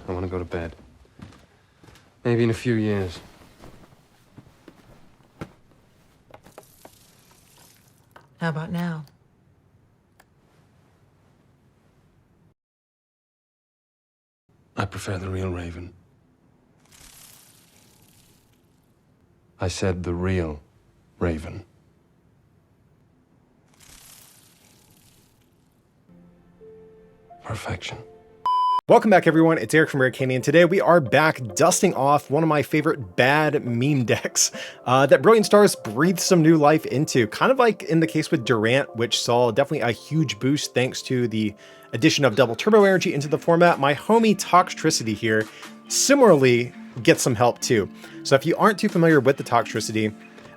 I want to go to bed. Maybe in a few years. How about now? I prefer the real Raven. I said the real Raven. Perfection. Welcome back, everyone. It's Aric from Rare Candy, and today we are back dusting off one of my favorite bad meme decks that Brilliant Stars breathed some new life into, kind of like in the case with Durant, which saw definitely a huge boost thanks to the addition of double turbo energy into the format. My homie Toxtricity here similarly gets some help too. So if you aren't too familiar with the Toxtricity,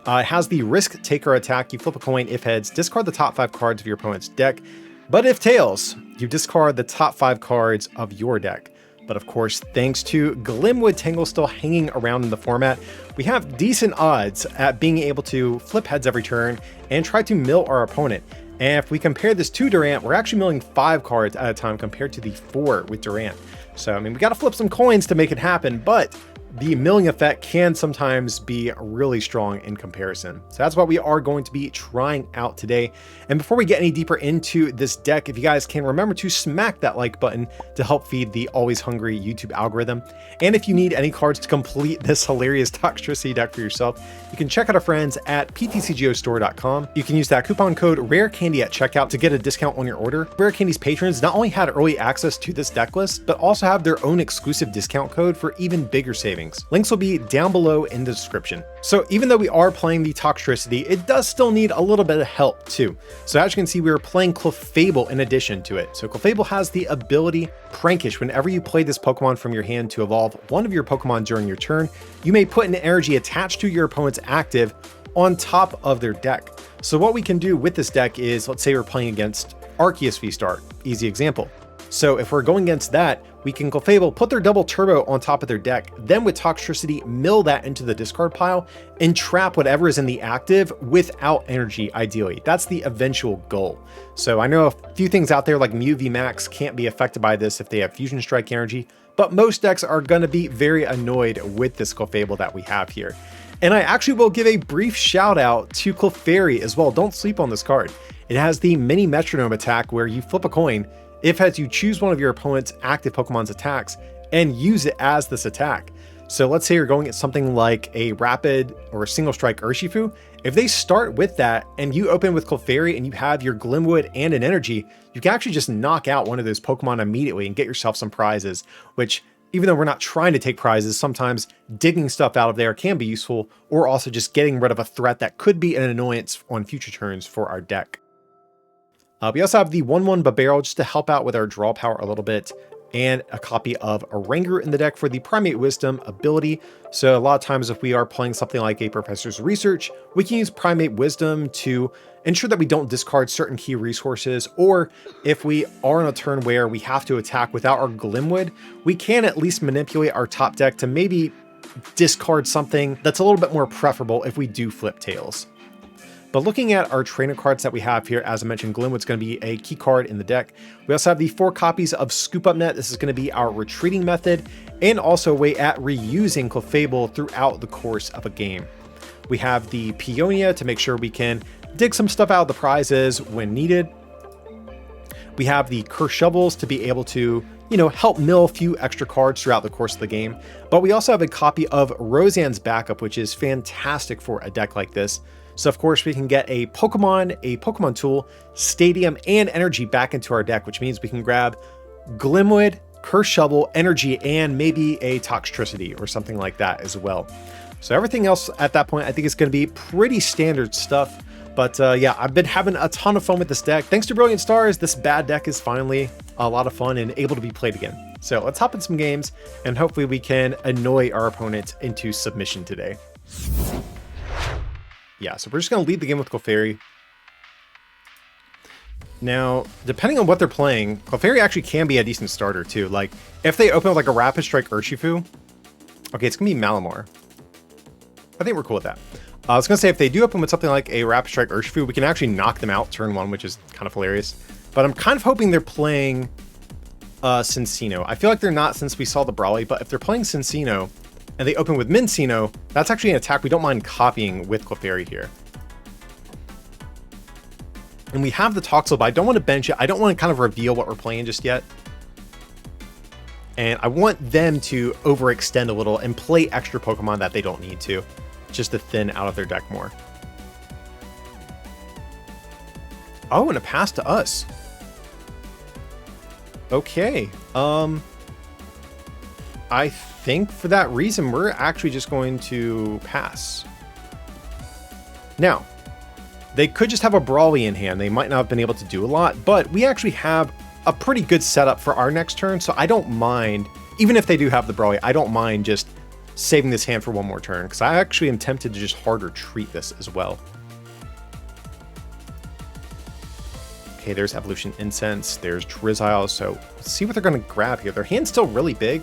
it has the risk taker attack. You flip a coin. If heads, discard the top 5 cards of your opponent's deck. But if tails, you discard the top 5 cards of your deck. But of course, thanks to Glimwood Tangle still hanging around in the format, we have decent odds at being able to flip heads every turn and try to mill our opponent. And if we compare this to Durant, we're actually milling 5 cards at a time compared to the 4 with Durant. So, I mean, we got to flip some coins to make it happen, but the milling effect can sometimes be really strong in comparison. So that's what we are going to be trying out today. And before we get any deeper into this deck, if you guys can remember to smack that like button to help feed the always hungry YouTube algorithm. And if you need any cards to complete this hilarious Toxtricity deck for yourself, you can check out our friends at PTCGO You can use that coupon code RARECANDY at checkout to get a discount on your order. Rare Candy's patrons not only had early access to this deck list, but also have their own exclusive discount code for even bigger savings. Links will be down below in the description. So even though we are playing the Toxtricity, it does still need a little bit of help too. So as you can see, we are playing Clefable in addition to it. So Clefable has the ability Prankish. Whenever you play this Pokemon from your hand to evolve one of your Pokemon during your turn, you may put an energy attached to your opponent's active on top of their deck. So what we can do with this deck is, let's say we're playing against Arceus VSTAR, easy example. So if we're going against that, we can Clefable, put their double turbo on top of their deck, then with Toxtricity, mill that into the discard pile and trap whatever is in the active without energy, ideally. That's the eventual goal. So I know a few things out there like Mew VMAX can't be affected by this if they have Fusion Strike energy, but most decks are going to be very annoyed with this Clefable that we have here. And I actually will give a brief shout out to Clefairy as well. Don't sleep on this card. It has the mini metronome attack where you flip a coin. If as you choose one of your opponent's active Pokemon's attacks and use it as this attack. So let's say you're going at something like a rapid or a single strike Urshifu. If they start with that and you open with Clefairy and you have your Glimwood and an energy, you can actually just knock out one of those Pokemon immediately and get yourself some prizes, which even though we're not trying to take prizes, sometimes digging stuff out of there can be useful, or also just getting rid of a threat that could be an annoyance on future turns for our deck. We also have the 1/1 Burrell just to help out with our draw power a little bit, and a copy of a Ranger in the deck for the Primate Wisdom ability. So a lot of times if we are playing something like a Professor's Research, we can use Primate Wisdom to ensure that we don't discard certain key resources, or if we are on a turn where we have to attack without our Glimwood, we can at least manipulate our top deck to maybe discard something that's a little bit more preferable if we do flip tails. But looking at our trainer cards that we have here, as I mentioned, Glimwood's going to be a key card in the deck. We also have the 4 copies of Scoop Up Net. This is going to be our retreating method, and also a way at reusing Clefable throughout the course of a game. We have the Peonia to make sure we can dig some stuff out of the prizes when needed. We have the Curse Shovels to be able to, help mill a few extra cards throughout the course of the game. But we also have a copy of Roseanne's Backup, which is fantastic for a deck like this. So of course we can get a Pokemon tool, Stadium, and energy back into our deck, which means we can grab Glimwood, Curse Shovel, energy, and maybe a Toxtricity or something like that as well. So everything else at that point, I think it's going to be pretty standard stuff. But yeah, I've been having a ton of fun with this deck. Thanks to Brilliant Stars, this bad deck is finally a lot of fun and able to be played again. So let's hop in some games and hopefully we can annoy our opponent into submission today. Yeah, so we're just going to lead the game with Clefairy. Now, depending on what they're playing, Clefairy actually can be a decent starter too. Like, if they open with like a Rapid Strike Urshifu, okay, it's going to be Malamar. I think we're cool with that. I was going to say, if they do open with something like a Rapid Strike Urshifu, we can actually knock them out turn 1, which is kind of hilarious. But I'm kind of hoping they're playing Cincino. I feel like they're not since we saw the Brawly, but if they're playing Cincino and they open with Mincino, that's actually an attack we don't mind copying with Clefairy here. And we have the Toxel, but I don't want to bench it. I don't want to kind of reveal what we're playing just yet. And I want them to overextend a little and play extra Pokemon that they don't need to, just to thin out of their deck more. Oh, and a pass to us. Okay. I think for that reason, we're actually just going to pass. Now, they could just have a Brawly in hand. They might not have been able to do a lot, but we actually have a pretty good setup for our next turn, so I don't mind, even if they do have the Brawly, I don't mind just saving this hand for one more turn, because I actually am tempted to just harder treat this as well. Okay, there's Evolution Incense, there's Drizzile, so let's see what they're going to grab here. Their hand's still really big,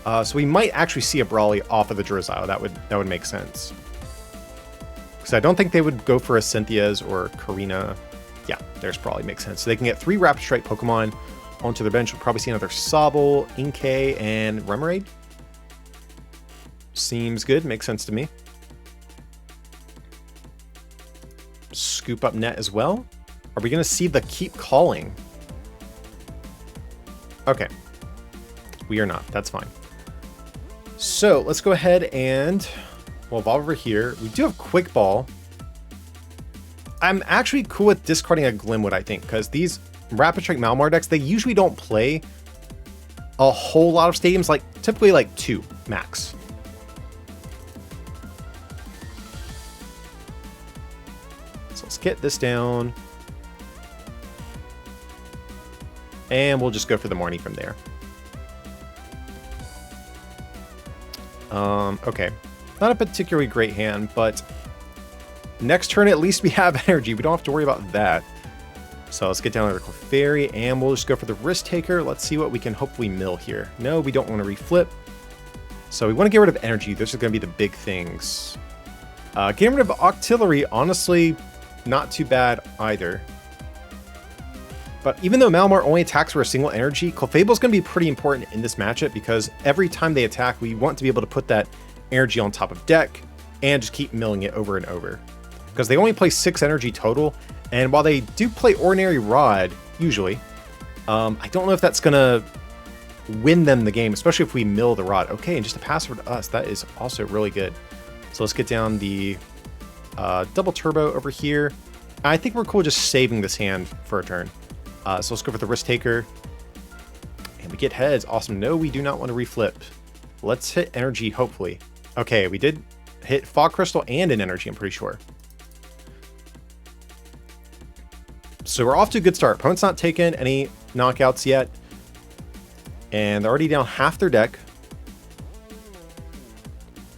so we might actually see a Brawly off of the Drizzile. That would make sense. Because I don't think they would go for a Cynthia's or Karina. Yeah, there's Brawly, makes sense. So they can get 3 Rapid Strike Pokemon onto their bench. We'll probably see another Sobble, Inkay, and Remoraid. Seems good, makes sense to me. Scoop up Net as well. Are we going to see the Keep Calling? Okay. We are not. That's fine. So let's go ahead and we'll evolve over here. We do have Quick Ball. I'm actually cool with discarding a Glimwood, I think, because these Rapid Strike Malamar decks, they usually don't play a whole lot of stadiums, like typically like 2 max. So let's get this down. And we'll just go for the Marnie from there. Okay. Not a particularly great hand, but next turn at least we have energy. We don't have to worry about that. So let's get down to the Clefairy, and we'll just go for the Risk Taker. Let's see what we can hopefully mill here. No, we don't want to reflip. So we want to get rid of energy. Those are going to be the big things. Getting rid of Octillery, honestly, not too bad either. But even though Malamar only attacks for a single energy, Clefable is going to be pretty important in this matchup because every time they attack, we want to be able to put that energy on top of deck and just keep milling it over and over. Because they only play 6 energy total, and while they do play Ordinary Rod, usually, I don't know if that's going to win them the game, especially if we mill the Rod. Okay, and just a pass over to us, that is also really good. So let's get down the double turbo over here. I think we're cool just saving this hand for a turn. So let's go for the Risk Taker. And we get heads. Awesome. No, we do not want to reflip. Let's hit energy, hopefully. Okay, we did hit Fog Crystal and an energy, I'm pretty sure. So we're off to a good start. Opponent's not taken any knockouts yet. And they're already down half their deck.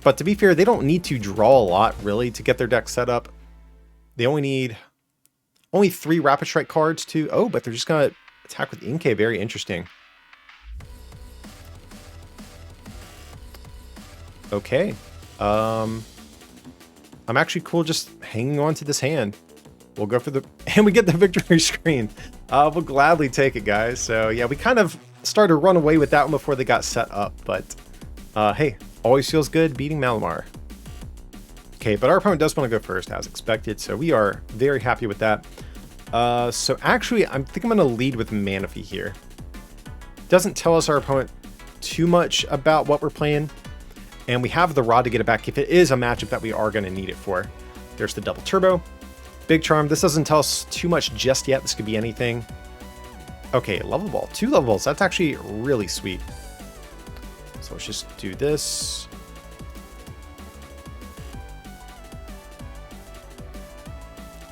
But to be fair, they don't need to draw a lot, really, to get their deck set up. They only need... only 3 Rapid Strike cards to... oh, but they're just going to attack with Inkay. Very interesting. Okay. I'm actually cool just hanging on to this hand. We'll go for the... and we get the victory screen. We'll gladly take it, guys. So, yeah, we kind of started to run away with that one before they got set up. But, hey, always feels good beating Malamar. Okay, but our opponent does want to go first, as expected, so we are very happy with that. So actually, I think I'm going to lead with Manaphy here. Doesn't tell us our opponent too much about what we're playing, and we have the Rod to get it back if it is a matchup that we are going to need it for. There's the Double Turbo. Big Charm. This doesn't tell us too much just yet. This could be anything. Okay, Level Ball. 2 Level Balls. That's actually really sweet. So let's just do this.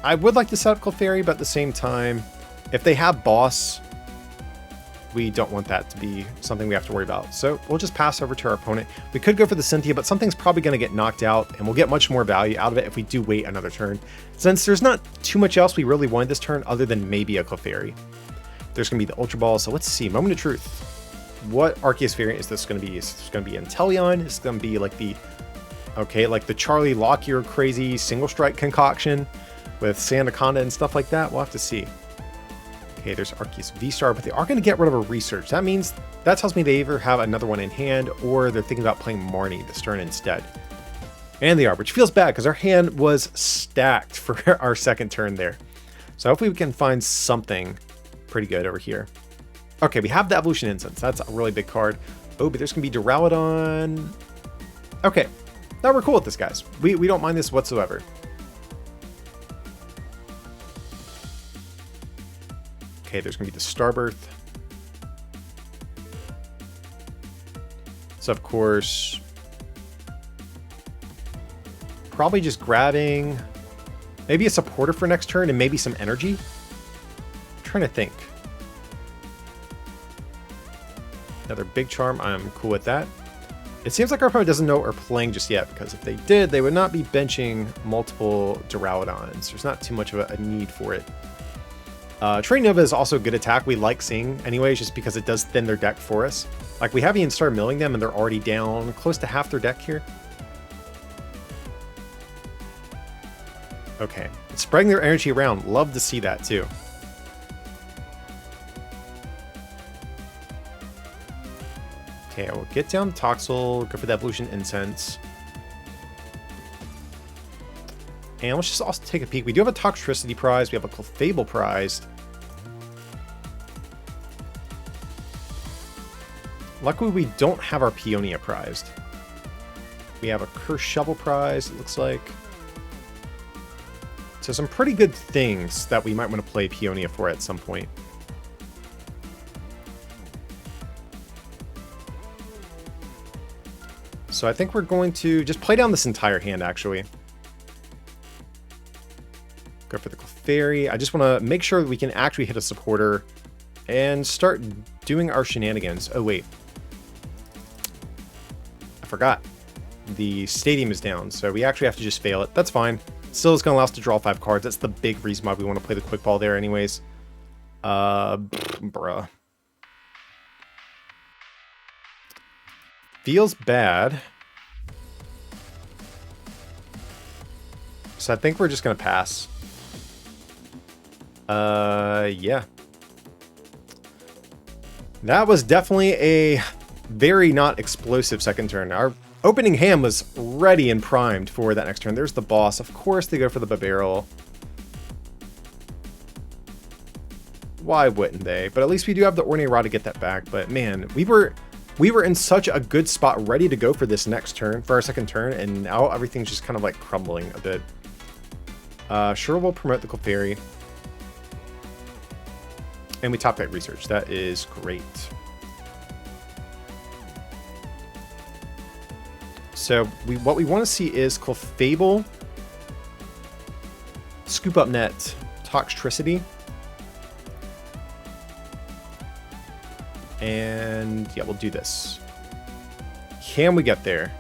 I would like to set up Clefairy, but at the same time, if they have Boss, we don't want that to be something we have to worry about. So we'll just pass over to our opponent. We could go for the Cynthia, but something's probably going to get knocked out, and we'll get much more value out of it if we do wait another turn. Since there's not too much else we really wanted this turn other than maybe a Clefairy. There's going to be the Ultra Ball, so let's see. Moment of truth. What Arceus variant is this going to be? Is this going to be Inteleon? Is it going to be like the... okay, like the Charlie Lockyer crazy single strike concoction with Sandaconda and stuff like that? We'll have to see. Okay, there's Arceus VSTAR, but they are going to get rid of a research. That tells me they either have another one in hand or they're thinking about playing Marnie this turn instead. And they are, which feels bad because our hand was stacked for our second turn there. So hopefully we can find something pretty good over here. Okay, we have the Evolution Incense. That's a really big card. Oh, but there's going to be Duraludon. Okay, now we're cool with this, guys. We don't mind this whatsoever. Okay, there's going to be the Starbirth. So, of course, probably just grabbing maybe a supporter for next turn and maybe some energy. I'm trying to think. Another big charm. I'm cool with that. It seems like our opponent doesn't know what we're playing just yet, because if they did, they would not be benching multiple Duraludons. There's not too much of a need for it. Train Nova is also a good attack we like seeing anyways, just because it does thin their deck for us. Like, we haven't even started milling them and they're already down close to half their deck here. Okay, spreading their energy around. Love to see that too. Okay, I will get down to Toxel, go for the Evolution Incense. And let's just also take a peek. We do have a Toxtricity prize. We have a Clefable prize. Luckily, we don't have our Peonia prized. We have a Cursed Shovel prize, it looks like. So some pretty good things that we might want to play Peonia for at some point. So I think we're going to just play down this entire hand, actually. Go for the Clefairy. I just want to make sure that we can actually hit a supporter and start doing our shenanigans. Oh, wait. I forgot. The stadium is down, so we actually have to just fail it. That's fine. Still, it's going to allow us to draw 5 cards. That's the big reason why we want to play the quick ball there anyways. Bruh. Feels bad. So I think we're just going to pass. Yeah. That was definitely a very not explosive second turn. Our opening hand was ready and primed for that next turn. There's the boss. Of course they go for the barrel. Why wouldn't they? But at least we do have the Ornate Rod to get that back. But man, we were in such a good spot ready to go for this next turn, for our second turn, and now everything's just kind of like crumbling a bit. Sure, we'll promote the Clefairy. And we top deck research. That is great. So what we want to see is Clefable, Scoop Up Net, Toxtricity. And yeah, we'll do this. Can we get there?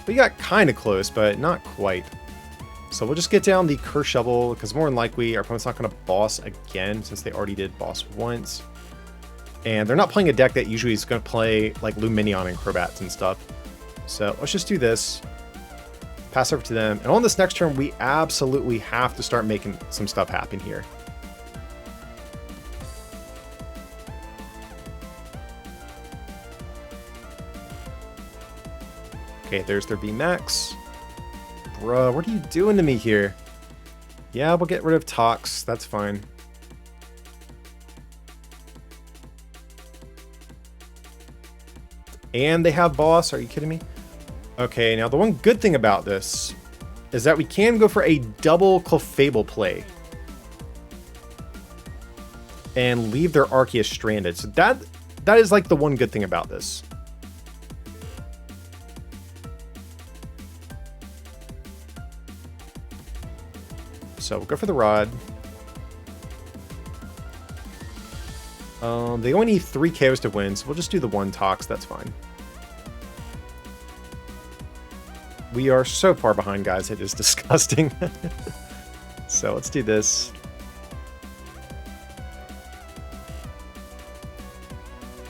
We got kind of close, but not quite. So we'll just get down the Cursed Shovel, because more than likely our opponent's not going to boss again, since they already did boss once. And they're not playing a deck that usually is going to play like Luminion and Crobats and stuff. So let's just do this. Pass over to them. And on this next turn, we absolutely have to start making some stuff happen here. Okay, there's their VMAX. Bruh, what are you doing to me here? Yeah, we'll get rid of Tox. That's fine. And they have boss. Are you kidding me? Okay, now the one good thing about this is that we can go for a double Clefable play and leave their Arceus stranded. So that is like the one good thing about this. So we'll go for the Rod. They only need 3 KOs to win, so we'll just do the 1 Tox. That's fine. We are so far behind, guys. It is disgusting. So let's do this.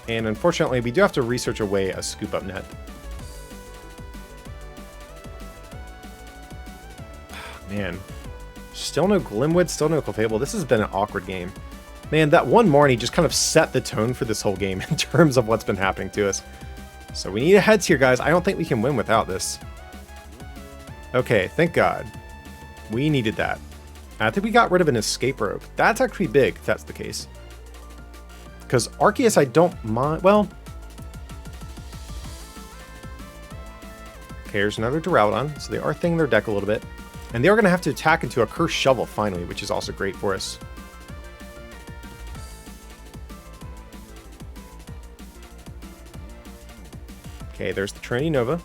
And unfortunately, we do have to research away a Scoop Up Net. Man. Still no Glimwood, still no Clefable. This has been an awkward game. Man, that one Marnie just kind of set the tone for this whole game in terms of what's been happening to us. So we need a heads here, guys. I don't think we can win without this. Okay, thank God. We needed that. I think we got rid of an escape rope. That's actually big, if that's the case. Because Arceus, I don't mind. Well. Okay, here's another Duraludon. So they are thinning their deck a little bit. And they are going to have to attack into a Cursed Shovel finally, which is also great for us. Okay, there's the Trinity Nova.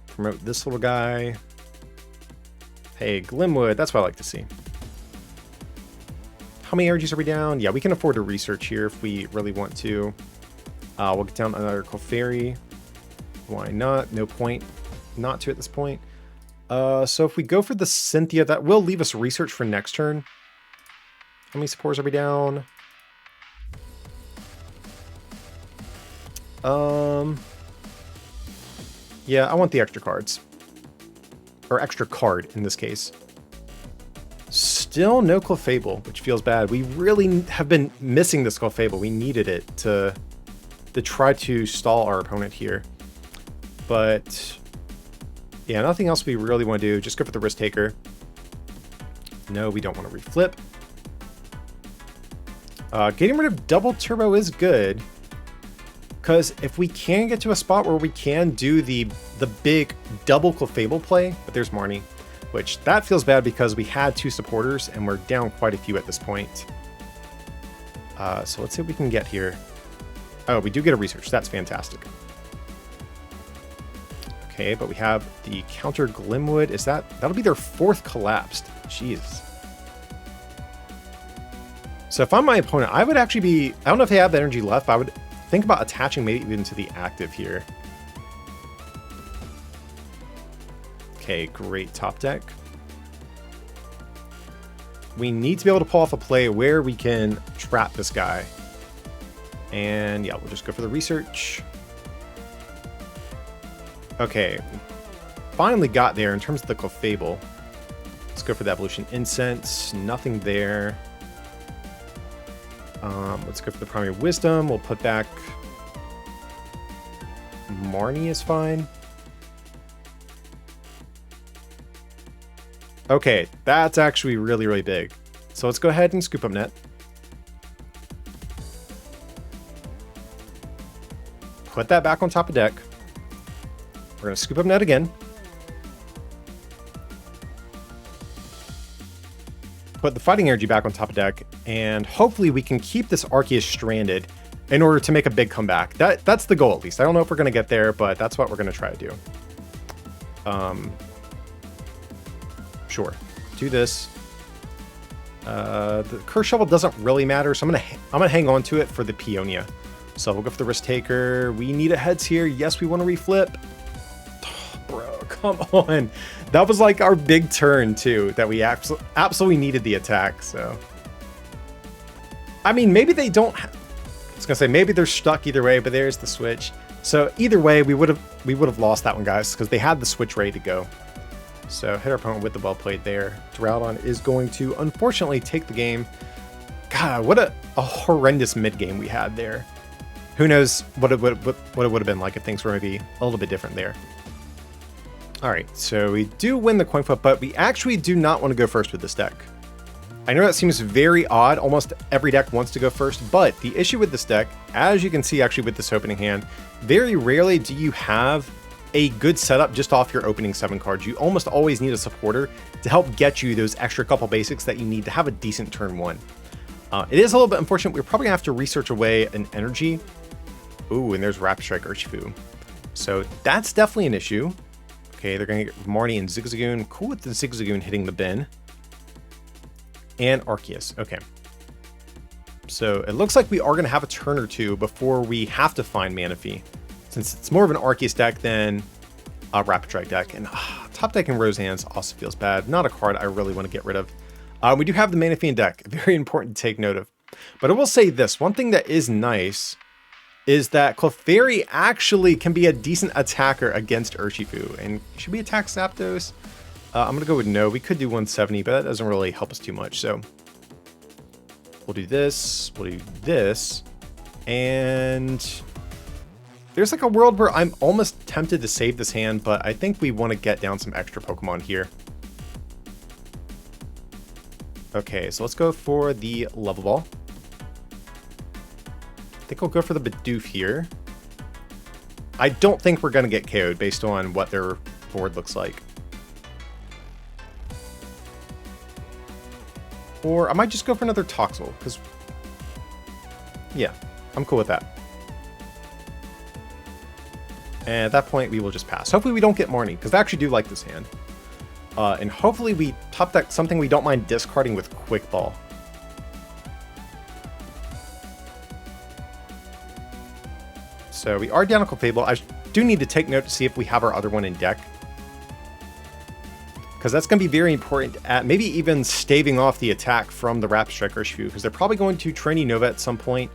Promote this little guy. Hey, Glimwood, that's what I like to see. How many energies are we down? Yeah, we can afford to research here if we really want to. We'll get down another Clefairy. Why not? No point not to at this point. So if we go for the Cynthia, that will leave us research for next turn. How many supporters are we down? Yeah, I want the extra cards. Or extra card, in this case. Still no Clefable, which feels bad. We really have been missing this Clefable. We needed it to try to stall our opponent here. But yeah, nothing else we really want to do. Just go for the Risk Taker. No, we don't want to reflip. Getting rid of Double Turbo is good. Because if we can get to a spot where we can do the big double Clefable play, but there's Marnie, which that feels bad because we had two supporters and we're down quite a few at this point. So let's see what we can get here. Oh, we do get a research. That's fantastic. Okay, but we have the counter Glimwood. That'll be their fourth collapsed. Jeez. So if I'm my opponent, I would actually be, I don't know if they have the energy left, but I would think about attaching maybe even to the active here. Okay, great top deck. We need to be able to pull off a play where we can trap this guy. And yeah, we'll just go for the research. Okay, finally got there in terms of the Clefable. Let's go for the Evolution Incense. Nothing there. Let's go for the Primary Wisdom. We'll put back Marnie is fine. Okay, that's actually really, really big. So let's go ahead and scoop up net. Put that back on top of deck. We're going to scoop up net again. Put the Fighting Energy back on top of deck, and hopefully we can keep this Arceus stranded in order to make a big comeback. That's the goal, at least. I don't know if we're going to get there, but that's what we're going to try to do. Sure. Do this. The Curse Shovel doesn't really matter, so I'm gonna hang on to it for the Peonia. So we'll go for the Risk Taker. We need a heads here. Yes, we want to reflip. Oh, bro, come on. That was like our big turn too, that we absolutely needed the attack. So, I mean, maybe they don't. I was gonna say maybe they're stuck either way, but there's the switch. So either way, we would have lost that one, guys, because they had the switch ready to go. So hit our opponent with the well played there. Duraludon is going to unfortunately take the game. God, what a horrendous mid game we had there. Who knows what it would have been like if things were maybe a little bit different there. All right, so we do win the coin flip, but we actually do not want to go first with this deck. I know that seems very odd. Almost every deck wants to go first, but the issue with this deck, as you can see actually with this opening hand, very rarely do you have a good setup just off your opening 7 cards. You almost always need a supporter to help get you those extra couple basics that you need to have a decent turn 1. It is a little bit unfortunate. We're probably gonna have to research away an energy. Ooh, and there's Rapid Strike Urshifu. So that's definitely an issue. Okay, they're gonna get Marnie and Zigzagoon. Cool with the Zigzagoon hitting the bin. And Arceus, okay. So it looks like we are gonna have a turn or two before we have to find Manaphy, since it's more of an Arceus deck than a Rapid Strike deck. And top deck in Rose Hands also feels bad. Not a card I really want to get rid of. We do have the Manaphy in deck. Very important to take note of. But I will say this. One thing that is nice is that Clefairy actually can be a decent attacker against Urshifu. And should we attack Zapdos? I'm going to go with no. We could do 170, but that doesn't really help us too much. So we'll do this. We'll do this. And there's like a world where I'm almost tempted to save this hand, but I think we want to get down some extra Pokemon here. Okay, so let's go for the Level Ball. I think we'll go for the Bidoof here. I don't think we're going to get KO'd based on what their board looks like. Or I might just go for another Toxel, because yeah, I'm cool with that. And at that point, we will just pass. Hopefully we don't get Marnie, because I actually do like this hand. And hopefully we top deck something we don't mind discarding with Quick Ball. So we are down a Clefable. I do need to take note to see if we have our other one in deck, because that's going to be very important at maybe even staving off the attack from the Rapid Strike Urshifu, because they're probably going to Trainee Nova at some point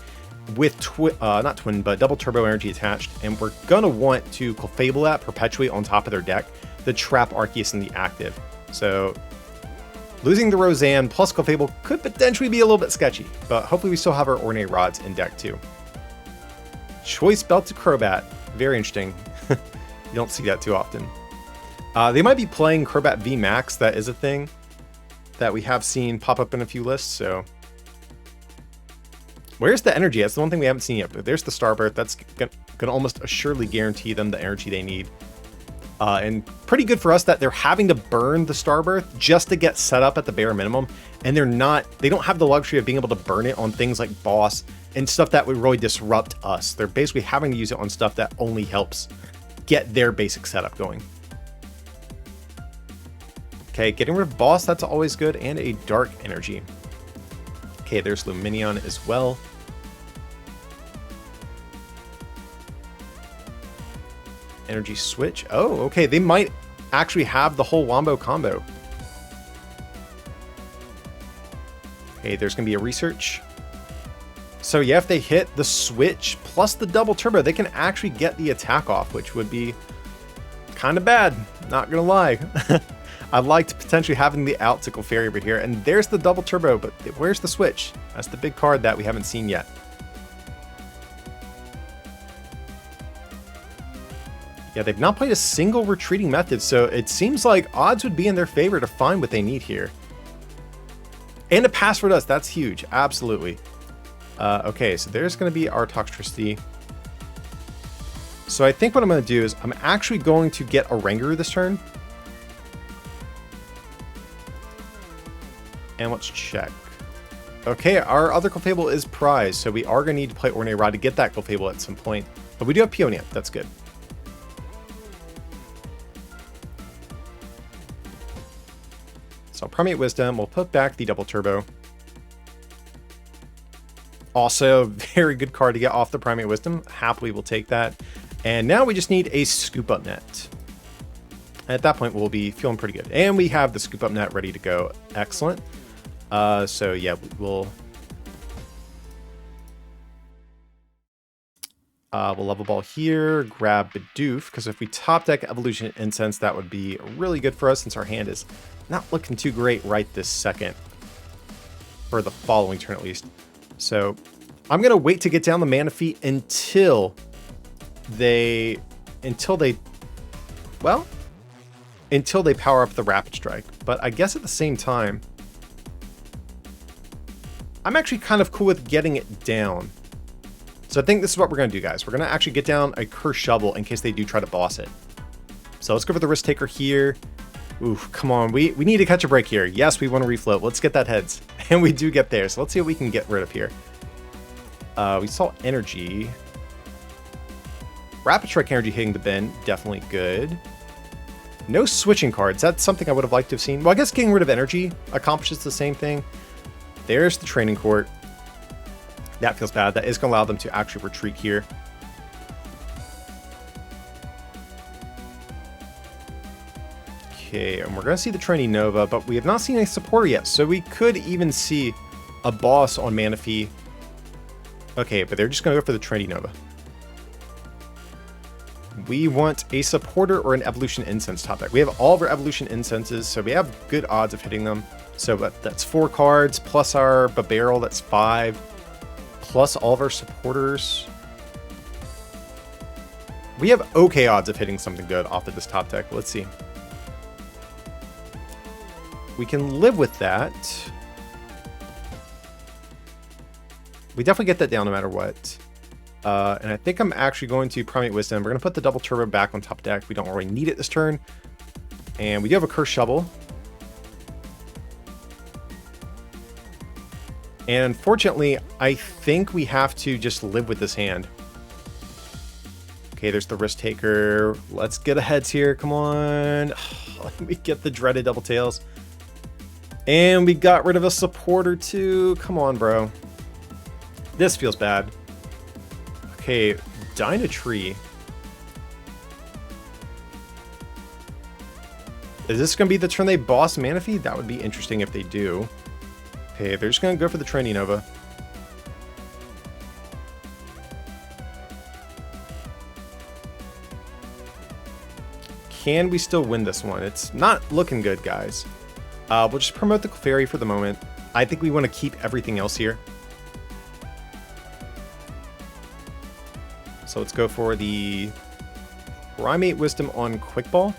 with not Twin, but Double Turbo Energy attached, and we're going to want to Clefable that, perpetuate on top of their deck, the trap Arceus in the active. So losing the Roseanne plus Clefable could potentially be a little bit sketchy, but hopefully we still have our Ornate Rods in deck too. Choice Belt to Crobat. Very interesting. You don't see that too often. They might be playing Crobat VMAX. That is a thing that we have seen pop up in a few lists. So where's the energy? That's the one thing we haven't seen yet. But there's the Starbirth. That's going to almost assuredly guarantee them the energy they need. And pretty good for us that they're having to burn the Starbirth just to get set up at the bare minimum. And they don't have the luxury of being able to burn it on things like Boss and stuff that would really disrupt us. They're basically having to use it on stuff that only helps get their basic setup going. Okay, getting rid of Boss, that's always good, and a Dark Energy. Okay, there's Luminion as well. Energy Switch. Oh, okay, they might actually have the whole Wombo combo. Okay, there's going to be a Research. So yeah, if they hit the Switch plus the Double Turbo, they can actually get the attack off, which would be kind of bad, not going to lie. I'd like to potentially having the out to Clefairy over here. And there's the Double Turbo, but where's the Switch? That's the big card that we haven't seen yet. Yeah, they've not played a single retreating method, so it seems like odds would be in their favor to find what they need here. And a pass for us, that's huge, absolutely. Okay, so there's going to be our Toxtricity. So I think what I'm going to do is I'm actually going to get a Rangaroo this turn. And let's check. Okay, our other Clefable is prized, so we are going to need to play Ornate Rod to get that Clefable at some point. But we do have Peonian, that's good. So Primate Wisdom, we'll put back the Double Turbo. Also, very good card to get off the Primate Wisdom. Happily we'll take that. And now we just need a Scoop Up Net. At that point, we'll be feeling pretty good. And we have the Scoop Up Net ready to go. Excellent. So yeah, we'll Level Ball here, grab Bidoof, because if we top deck Evolution Incense, that would be really good for us since our hand is not looking too great right this second. For the following turn at least. So I'm going to wait to get down the Manaphy until they power up the Rapid Strike. But I guess at the same time, I'm actually kind of cool with getting it down. So I think this is what we're going to do, guys. We're going to actually get down a Curse Shovel in case they do try to boss it. So let's go for the Risk Taker here. Oof, come on. We need to catch a break here. Yes, we want to refloat. Let's get that heads. And we do get there. So let's see what we can get rid of here. We saw Energy. Rapid Strike Energy hitting the bin. Definitely good. No switching cards. That's something I would have liked to have seen. Well, I guess getting rid of Energy accomplishes the same thing. There's the Training Court. That feels bad. That is going to allow them to actually retreat here. Okay, and we're going to see the Trainee Nova, but we have not seen a supporter yet, so we could even see a boss on Manaphy. Okay, but they're just going to go for the Trainee Nova. we want a supporter or an evolution incense top deck. We have all of our evolution incenses, so we have good odds of hitting them. So that's 4 cards, plus our Burrell, that's 5, plus all of our supporters. We have okay odds of hitting something good off of this top deck. Let's see. We can live with that. We definitely get that down no matter what. And I think I'm actually going to Primate Wisdom. We're going to put the double turbo back on top deck. We don't really need it this turn. And we do have a Curse Shovel. And unfortunately, I think we have to just live with this hand. Okay, there's the Risk Taker. Let's get a heads here. Come on. Let me get the dreaded Double Tails. And we got rid of a supporter too. Come on, bro. This feels bad. Okay, Dynatree. Is this going to be the turn they boss Manaphy? That would be interesting if they do. Okay, they're just going to go for the Trendy Nova. Can we still win this one? It's not looking good, guys. We'll just promote the Clefairy for the moment. I think we want to keep everything else here. So let's go for the Primate Wisdom on Quick Ball.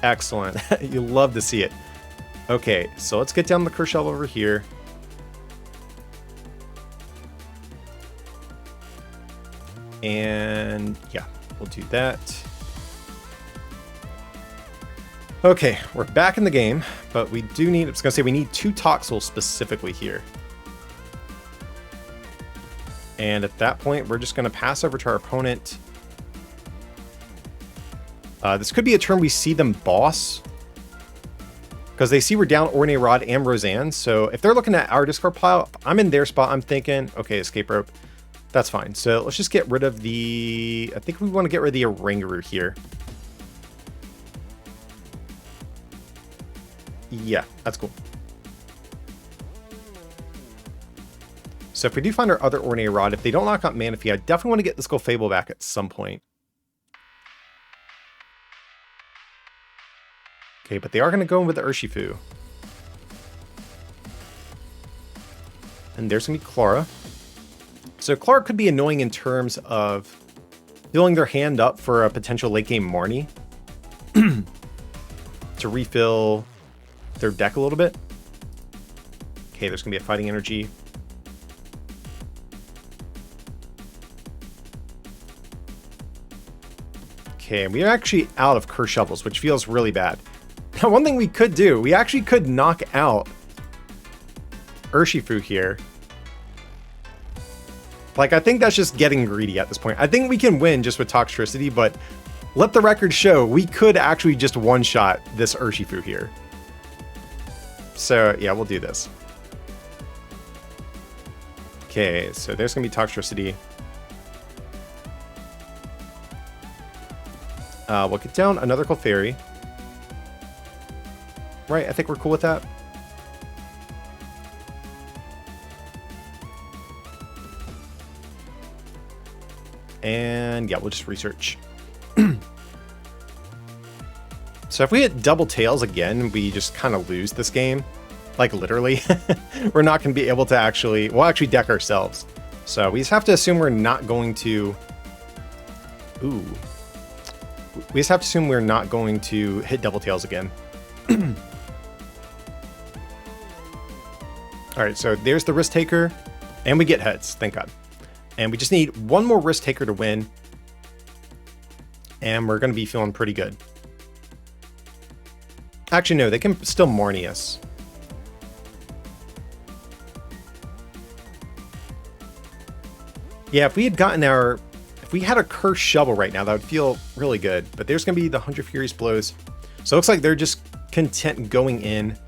Excellent. You love to see it. Okay, so let's get down the Curse Shovel over here. And yeah, we'll do that. Okay, we're back in the game, but we do need, I was going to say, we need 2 Toxels specifically here. And at that point, we're just going to pass over to our opponent. This could be a turn we see them boss. Because they see we're down Ornate Rod and Roseanne. So if they're looking at our discard pile, I'm in their spot. I'm thinking, okay, Escape Rope. That's fine. So let's just get rid of the... I think we want to get rid of the Oranguru here. Yeah, that's cool. So if we do find our other Ornate Rod, if they don't knock out Manaphy, I definitely want to get this Fable back at some point. Okay, but they are going to go in with the Urshifu. And there's going to be Clara. So Clara could be annoying in terms of filling their hand up for a potential late game Marnie. To refill their deck a little bit. Okay, there's going to be a Fighting Energy. Okay, we're actually out of Curse Shovels, which feels really bad. Now, one thing we could do, we actually could knock out Urshifu here. Like, I think that's just getting greedy at this point. I think we can win just with Toxtricity, but let the record show we could actually just one-shot this Urshifu here. So, yeah, we'll do this. Okay, so there's going to be Toxtricity. We'll get down another Clefairy. Right, I think we're cool with that. And yeah, we'll just research. So if we hit double tails again, we just kind of lose this game. Like literally. We're not going to be able to actually... We'll actually deck ourselves. So we just have to assume we're not going to... Ooh. We just have to assume we're not going to hit double tails again. Alright, so there's the Risk Taker. And we get heads, thank God. And we just need one more Risk Taker to win. And we're going to be feeling pretty good. Actually, no, they can still Marnie us. Yeah, if we had gotten our... If we had a Curse Shovel right now, that would feel really good. But there's going to be the 100 Furious Blows. So it looks like they're just content going in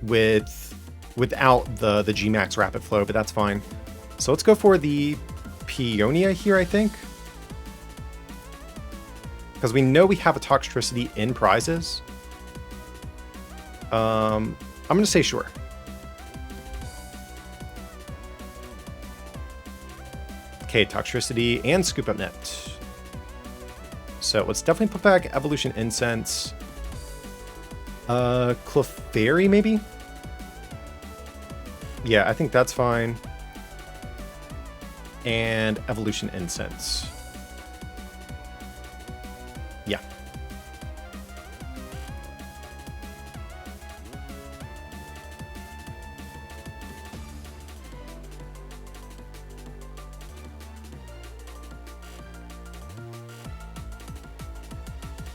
without the VMAX Rapid Flow, but that's fine. So let's go for the Peonia here, I think. Because we know we have a Toxtricity in prizes. I'm going to say sure. Okay, Toxtricity and Scoop Up Net. So let's definitely put back Evolution Incense. Clefairy maybe? Yeah, I think that's fine. And Evolution Incense. Yeah.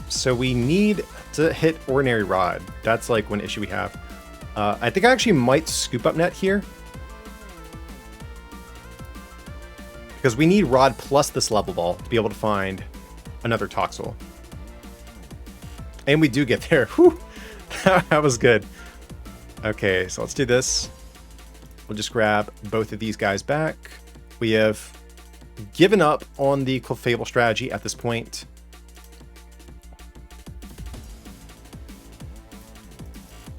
So we need to hit Ordinary Rod. That's like one issue we have. I think I actually might Scoop Up Net here. Because we need Rod plus this level ball to be able to find another Toxel. And we do get there. Whew. That was good. Okay, so let's do this. We'll just grab both of these guys back. We have given up on the Clefable strategy at this point.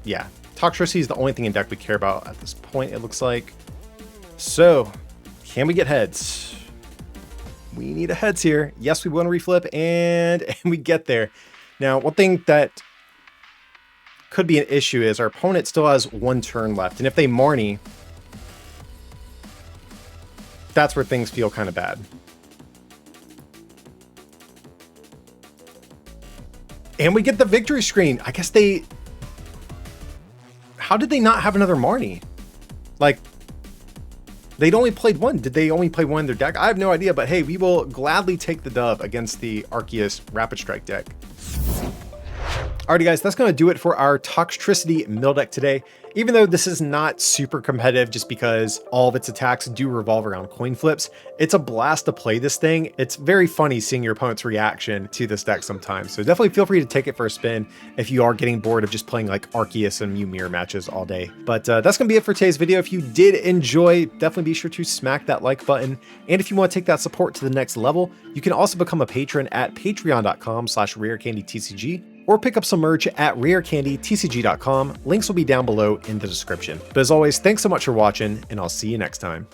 Yeah, Toxtricity is the only thing in deck we care about at this point, it looks like. So, can we get heads? We need a heads here. Yes, we want to reflip, and we get there. Now, one thing that could be an issue is our opponent still has one turn left, and if they Marnie, that's where things feel kind of bad. And we get the victory screen. I guess they... How did they not have another Marnie? Like, they'd only played one. Did they only play one in their deck? I have no idea, but hey, we will gladly take the dub against the Arceus Rapid Strike deck. Alrighty guys, that's going to do it for our Toxtricity Mill deck today. Even though this is not super competitive just because all of its attacks do revolve around coin flips, it's a blast to play this thing. It's very funny seeing your opponent's reaction to this deck sometimes. So definitely feel free to take it for a spin if you are getting bored of just playing like Arceus and Mew mirror matches all day. But that's going to be it for today's video. If you did enjoy, definitely be sure to smack that like button. And if you want to take that support to the next level, you can also become a patron at patreon.com/rarecandytcg. or pick up some merch at rarecandytcg.com. Links will be down below in the description. But as always, thanks so much for watching, and I'll see you next time.